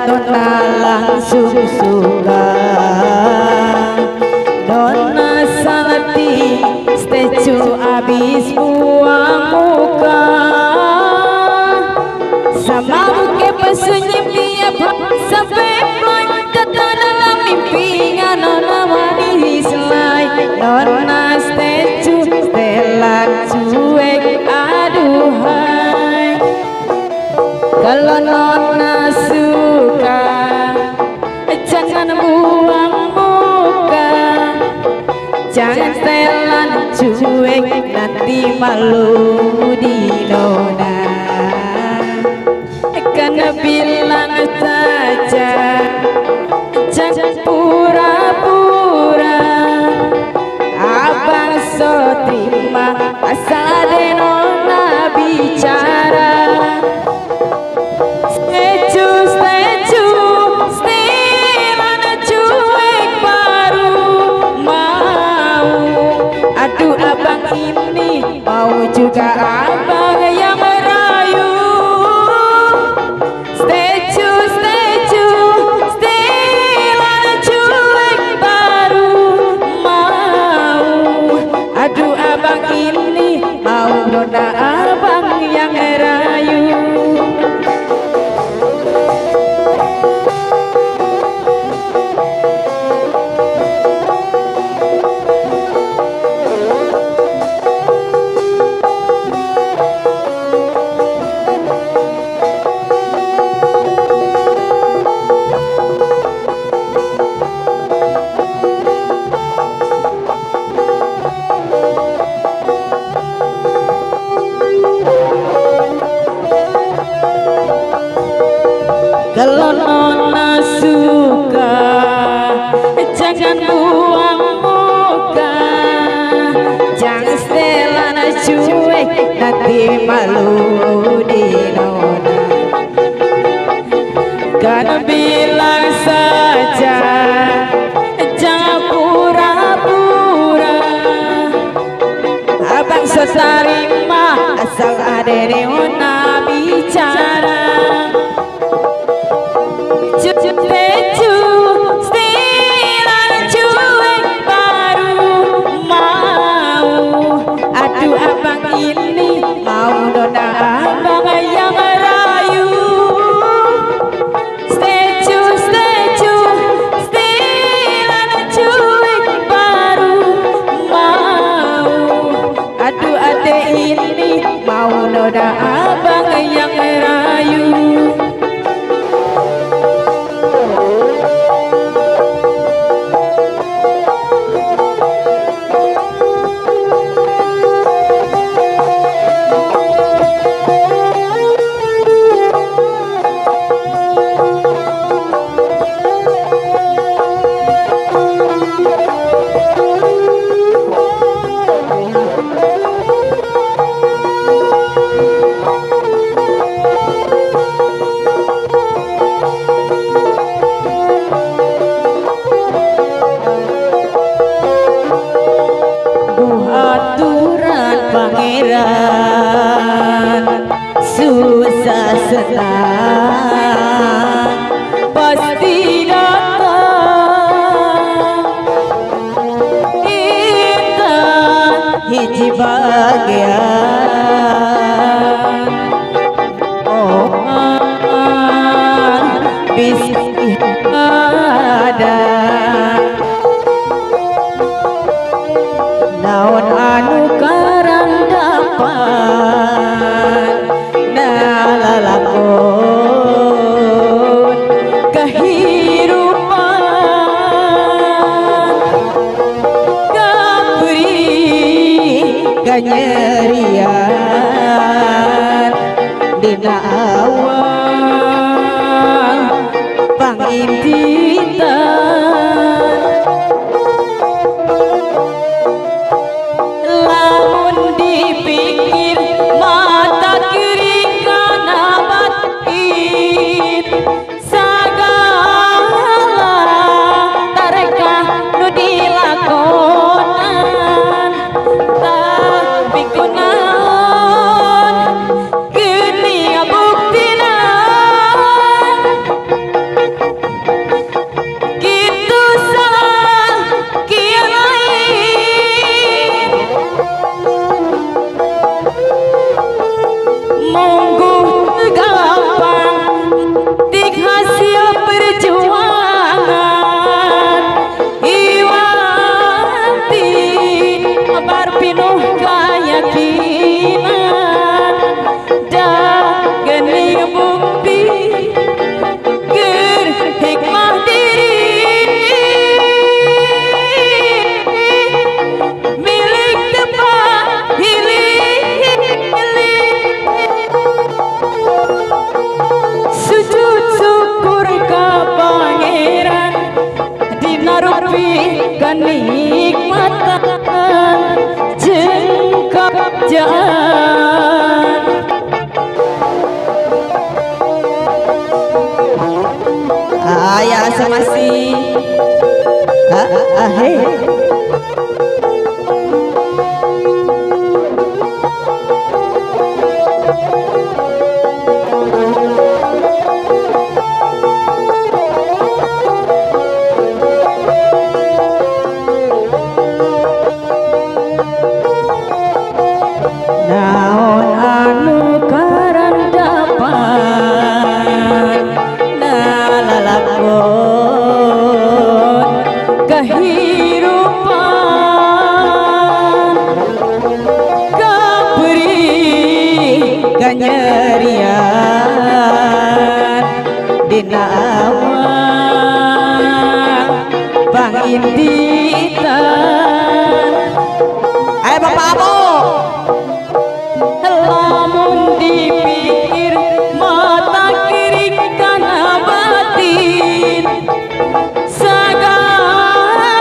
Nona langsung suka, Nona salati statue abis buang muka, sama buke pesenyum dia sampai datang dalam mimpinya. Nona manis selai, Nona statue setelan cuek aduhai. Kalau Nona suka, jangan buang muka, jangan setelan cuek, nanti malu di Nona. Karena bilang saja, jangan pura-pura, abang so terima asal ada Nona bicara. Aduh abang ini mau juga abang yang merayu. Statue, stilan cuek baru mau. Aduh abang ini mau Nona abang yang merayu. Kalau Nona suka, jangan buang muka, jangan setelan cuek, nanti malu di Nona. Karena bilang saja, jangan pura-pura, abang seterima asal ada Nona bicara. Stilan cuek baru mau. Aduh abang ini mau Nona abang yang merayu. Stilan cuek baru mau. Aduh ade ini mau Nona abang yang merayu. Aturan pangeran susah senang pasti datang. Intan hiji bagian bisa ada naon anu karang dapat nalalakon kehidupan kapri kanyerian dina awal pangintitan. Lamun dipikir mata kiri kana batin, sagala tarekah nu dilakonan, tapi kunaon sabar pinuh keyakinan dan geni bukti ger hikmah diri milik tempat hiling sujud syukur ka pangeran dinarupi kenikmatan jengkap jalan ayah semasi he naon anu karandapan nalalakon kehirupan kaperi kanyerian dina awal panginditan ayo bapak abu lamun dipikir mata kiri kana batin segala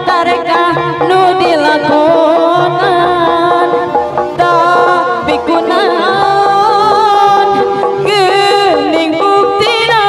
tarekah nu dilakonan tapi kunaon geuning buktina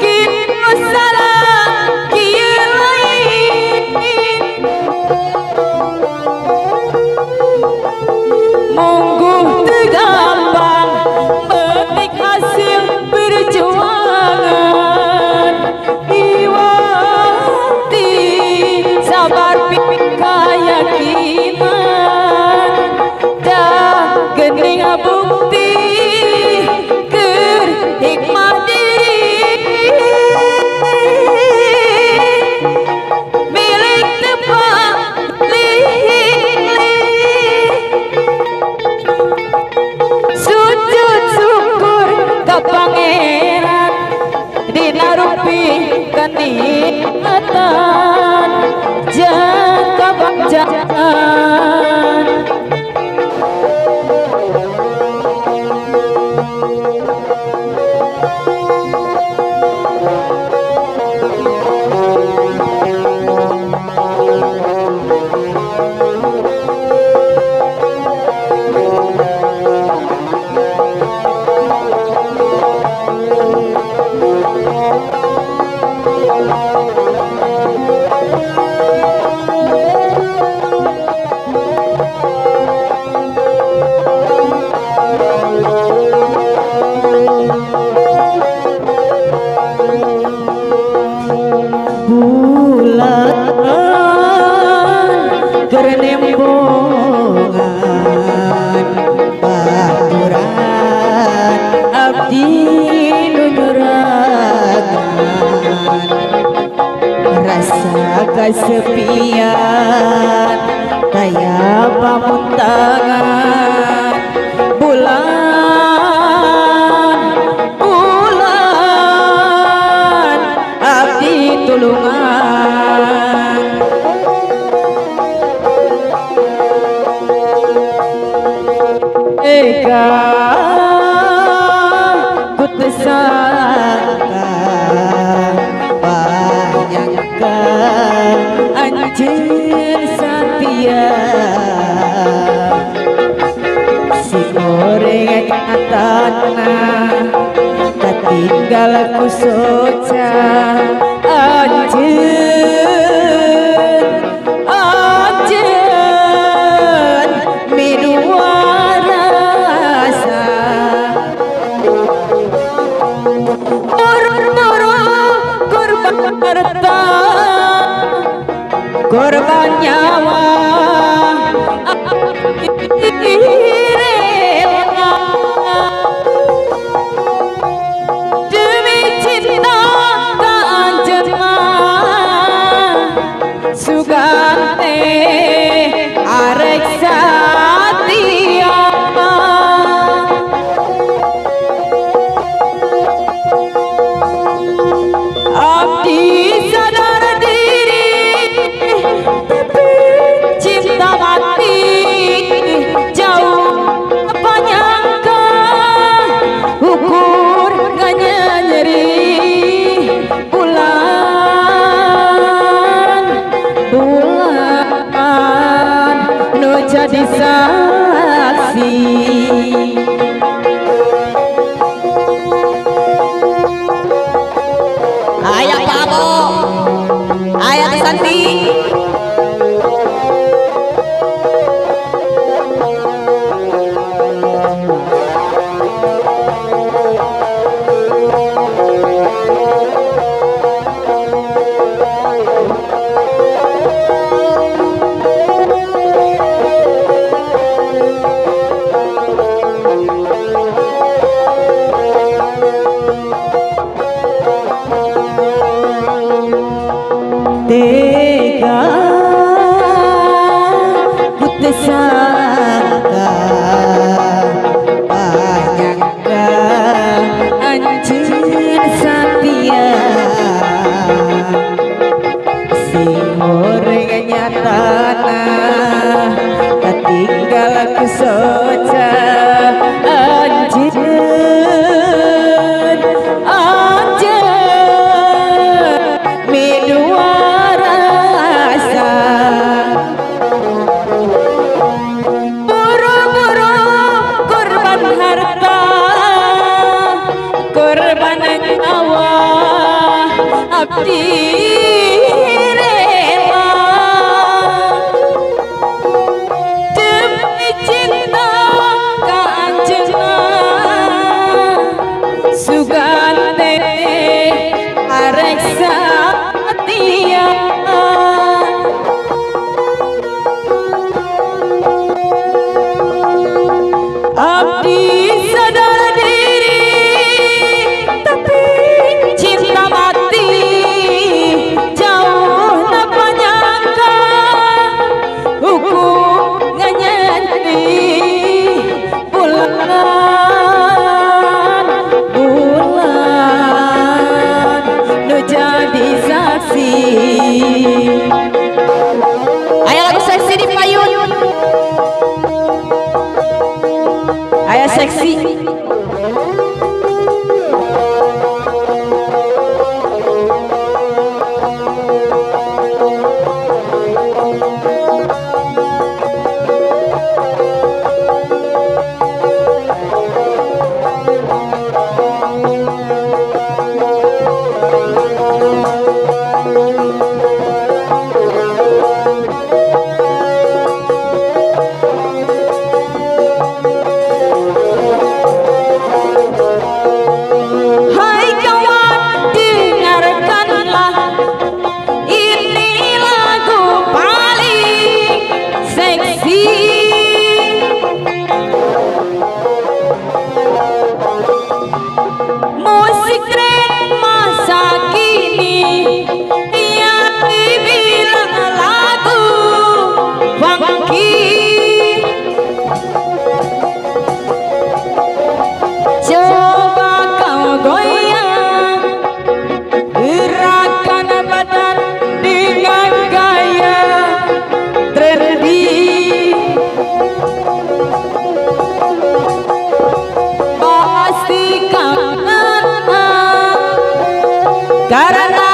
kitu salah kieu lain mungguh tegampang petik hasil perjuangan iwati sabar pipik keyakinan dah gening bukti ker hikmah diri milik tempat sujud syukur ka pangeran dinarupi kenikmatan jangka bacaan bulan kerembongan baturan abdi nunuragan rasa kesepian daya pamuntangan bulan abdi tulungan eka kutesaka banyakka anjeun satia si goreng nyatana katinggal ku soca anjeun minua rasa korban harta korban nyawa demi cinta keanjeman tega ku tersangka banyakkah anjeun satia sing horeng nyatana katinggal kesoca anjeun midua rasa buru-buru korban harta korban nyawa abdi rela demi cinta kanjengan sugante arek satia abdi sadar diri tapi cinta mati jauh napa nyangka hukum nganyati bulan nu jadi saksi. Aya lagu seksi di payun aya seksi hai kawan dengarkanlah ini lagu paling seksi musik tren masa kini yang dibilang lagu funky coba kau goyang gerakan badan dengan gaya trendy pasti kangen karena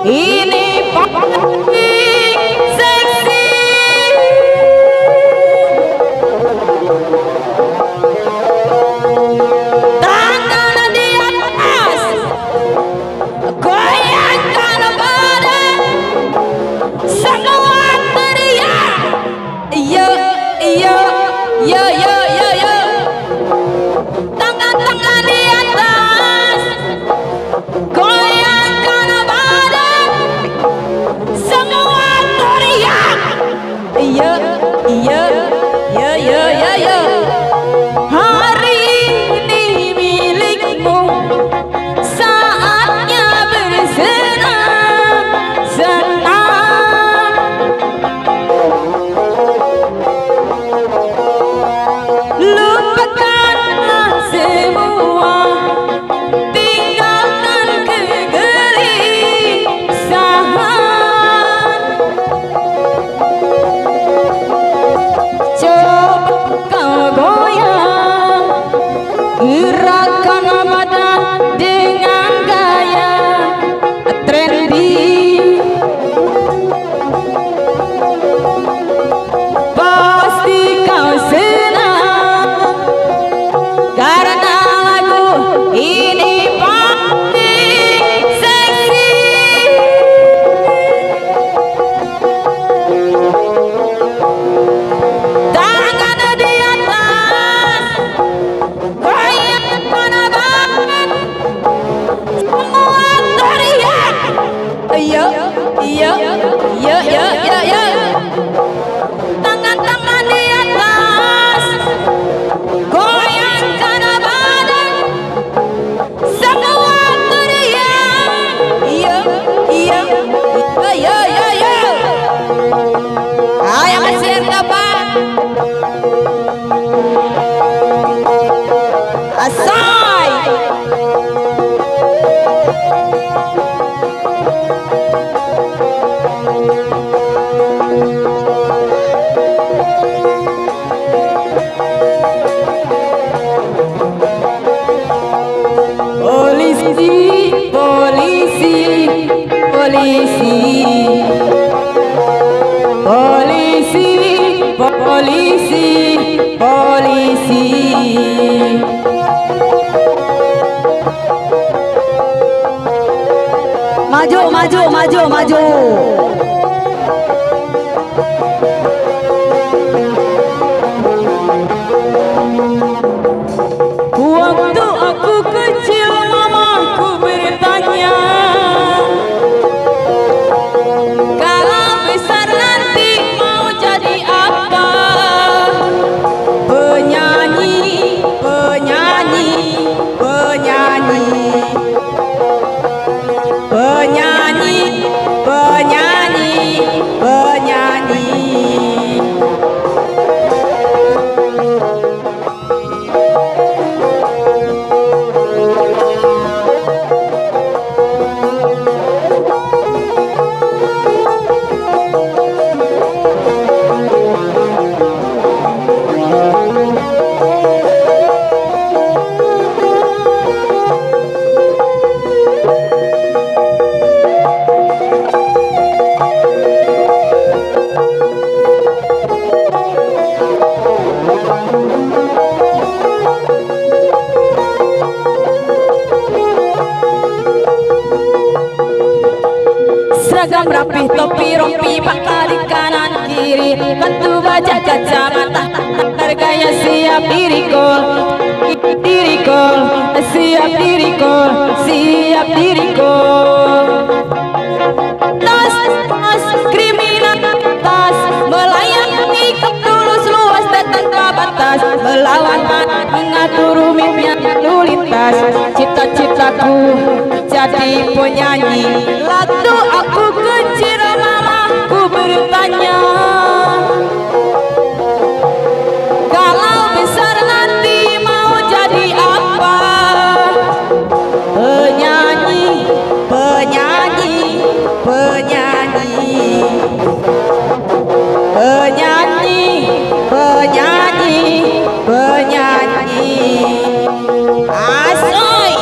ini paling seksi tangan di atas goyangkan badan semua teriak iya iya iya iya iya iya tangan-tangan di atas goyangkan badan semua teriak iya iya iya iya iya iya hari ini milikmu saatnya bersenang-senang lupakanlah semua tinggalkan kegelisahan coba kau goyang gerakan badan dengan gaya trendy pasti kau senang karena lagu ini paling seksi tangan di atas goyangkan badan semua teriak iya iya iya iya iya iya tangan-tangan di atas goyangkan badan semua teriak iya iya iya polisi, polisi, polisi. Maju, maju, maju, maju. Waktu aku kecil mamaku bertanya, kalau besar nanti mau jadi apa? Penyanyi, penyanyi, penyanyi, penyanyi, penyanyi, penyanyi. Seragam rapih, topi rompi, pakar di kanan kiri, batu baja kacamata, bergaya siap dirikol, dirikol, siap dirikol, siap dirikol. Tas, tas, kriminal, tas, melayani ketulus luas dan tanpa batas, melawan panas, mengatur rumitnya lalu lintas. Cita-citaku jadi penyanyi. Waktu aku kecil mamaku bertanya, kalau besar nanti mau jadi apa? Penyanyi, penyanyi, penyanyi, penyanyi, penyanyi, penyanyi. Asoy.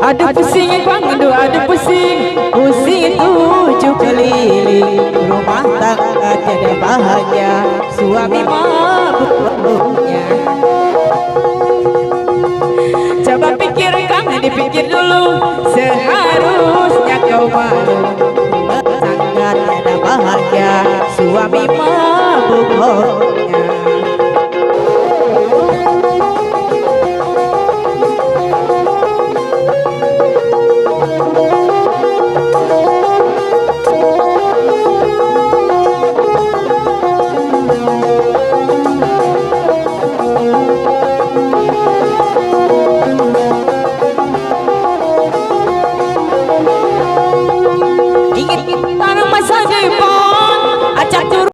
Ada pusing pandu, ada pusing, pusing tujuh keliling, rumah tangga tiada bahagia, suami mabuknya. Coba pikirkan, dipikir dulu, seharusnya kau malu, rumah tangga tiada bahagia, suami mabuknya.